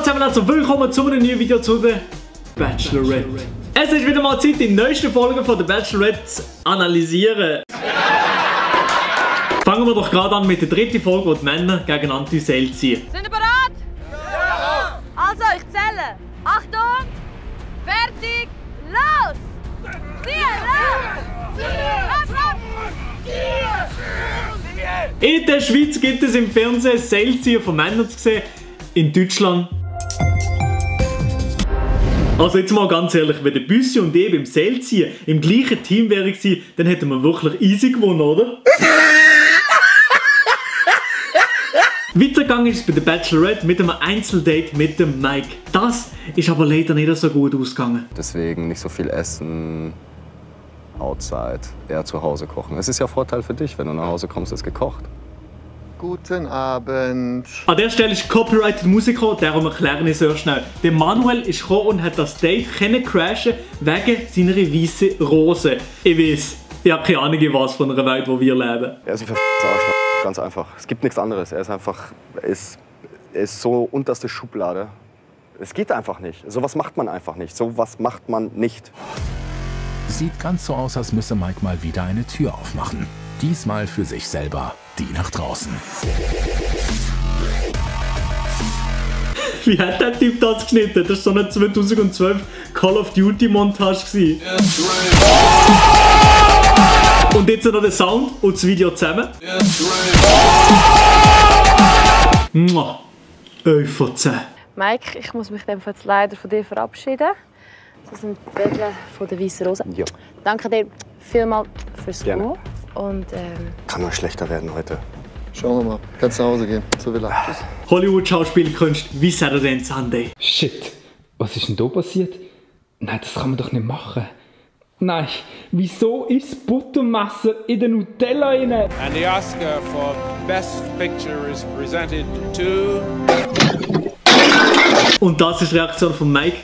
zusammen, also willkommen zu einem neuen Video zu der Bachelorette. Es ist wieder mal Zeit, die neuesten Folgen von der Bachelorette zu analysieren. Fangen wir doch gerade an mit der dritten Folge, wo die Männer gegeneinander ins Seil ziehen. Sind ihr bereit? Ja! Also, ich zähle. Achtung! Fertig! Los! Ziehen! In der Schweiz gibt es im Fernsehen Seilziehen von Männern zu sehen. In Deutschland. Also jetzt mal ganz ehrlich, wenn der Büssi und ich beim Seilziehen im gleichen Team wären, dann hätten wir wirklich easy gewonnen, oder? Weitergegangen ist es bei der Bachelorette mit einem Einzeldate mit dem Mike. Das ist aber leider nicht so gut ausgegangen. Deswegen nicht so viel essen, outside, eher zu Hause kochen. Es ist ja ein Vorteil für dich, wenn du nach Hause kommst, ist gekocht. Guten Abend. An der Stelle ist copyrighted Musik gekommen, darum erkläre ich sehr schnell. Der Manuel ist gekommen und hat das Date crashen wegen seiner weißen Rose. Ich weiß, ich habe keine Ahnung was von einer Welt, wo wir leben. Er ist ein verfickter Arschloch, ganz einfach. Es gibt nichts anderes. Er ist einfach, er ist so unterste Schublade. Es geht einfach nicht. Sowas macht man einfach nicht. Sowas macht man nicht. Sieht ganz so aus, als müsse Mike mal wieder eine Tür aufmachen. Diesmal für sich selber, die nach draußen. Wie hat der Typ das geschnitten? Das war so eine 2012 Call of Duty Montage. Und jetzt noch der Sound und das Video zusammen. Mua. 11 von 10. Mike, ich muss mich jetzt leider von dir verabschieden. Das sind die Regeln von der Weißen Rose. Ja. Danke dir vielmals fürs Gerne. Kommen. Und Kann nur schlechter werden heute. Schauen wir mal. Kannst nach Hause gehen. So will er. Tschüss. Hollywood-Schauspielkunst, wie Saturday and Sunday. Shit, was ist denn da passiert? Nein, das kann man doch nicht machen. Nein, wieso ist das Buttermesser in der Nutella rein? And the Oscar for Best Picture is presented to... Und das war die Reaktion von Mike.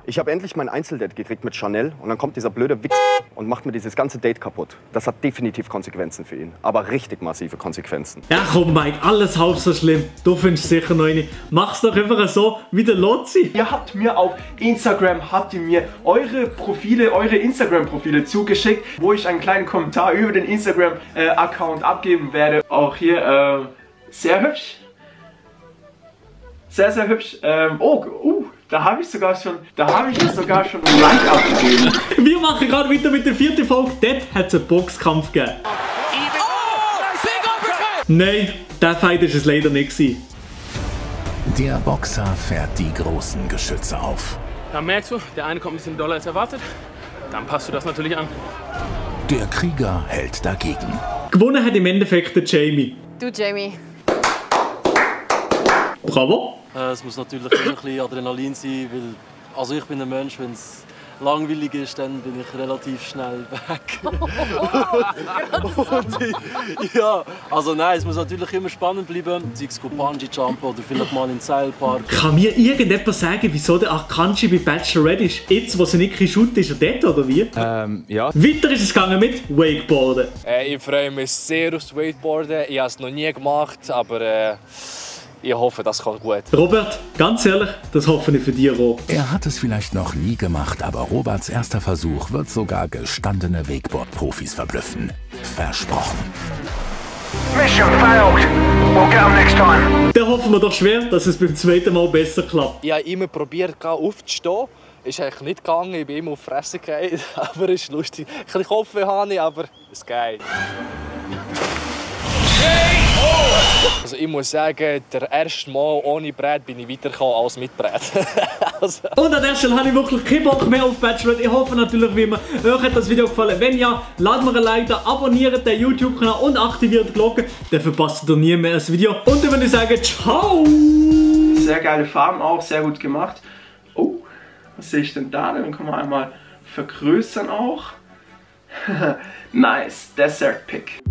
Ich habe endlich mein Einzeldate gekriegt mit Chanel und dann kommt dieser blöde Wichs und macht mir dieses ganze Date kaputt. Das hat definitiv Konsequenzen für ihn, aber richtig massive Konsequenzen. Ja komm Mike, alles halb so schlimm. Du findest sicher noch eine. Mach's doch einfach so wie der Lotzi. Ihr habt mir auf Instagram eure Instagram-Profile zugeschickt, wo ich einen kleinen Kommentar über den Instagram-Account abgeben werde. Auch hier sehr hübsch. Sehr, sehr hübsch. Da habe ich sogar schon ein Like abgegeben. Wir machen gerade weiter mit der vierten Folge. Dort hat es einen Boxkampf gegeben. Nein, der Fight war es leider nicht. Der Boxer fährt die großen Geschütze auf. Da merkst du, der eine kommt ein bisschen doller als erwartet. Dann passt du das natürlich an. Der Krieger hält dagegen. Gewonnen hat im Endeffekt der Jamie. du, Jamie. Bravo. Es muss natürlich immer ein bisschen Adrenalin sein, weil also ich bin ein Mensch, wenn es langweilig ist, dann bin ich relativ schnell weg. Ja, also nein, es muss natürlich immer spannend bleiben, sei es Bungee-Jumpen oder vielleicht mal in den Seilpark. Kann mir irgendjemand sagen, wieso der Akanji bei Bachelorette ist? Jetzt, wo sie nicht shooten, ist er dort, oder wie? Ja. Weiter ist es gegangen mit Wakeboarden. Ich freue mich sehr aufs Wakeboarden. Ich habe es noch nie gemacht, aber ich hoffe, das kommt gut. Robert, ganz ehrlich, das hoffe ich für dich auch. Er hat es vielleicht noch nie gemacht, aber Roberts erster Versuch wird sogar gestandene Wakeboard-Profis verblüffen. Versprochen. Mission failed. We'll get them next time. Dann hoffen wir doch schwer, dass es beim zweiten Mal besser klappt. Ich habe immer probiert, aufzustehen. Ist eigentlich nicht gegangen, ich bin immer auf die Fresse gefallen. Aber es ist lustig. Ein bisschen Kopfweh habe ich, aber es geht. Also ich muss sagen, der erste Mal ohne Brett bin ich weitergekommen als mit Brett. Also. Und an der Stelle habe ich wirklich keinen Bock mehr auf Bachelorette. Ich hoffe natürlich wie immer, euch hat das Video gefallen. Wenn ja, lasst mir ein Like da, abonniert den YouTube-Kanal und aktiviert die Glocke. Dann verpasst ihr nie mehr das Video. Und dann würde ich sagen, ciao! Sehr geile Farben auch, sehr gut gemacht. Oh, was sehe ich denn da? Dann kann man einmal vergrößern auch. Nice, Desert Pick.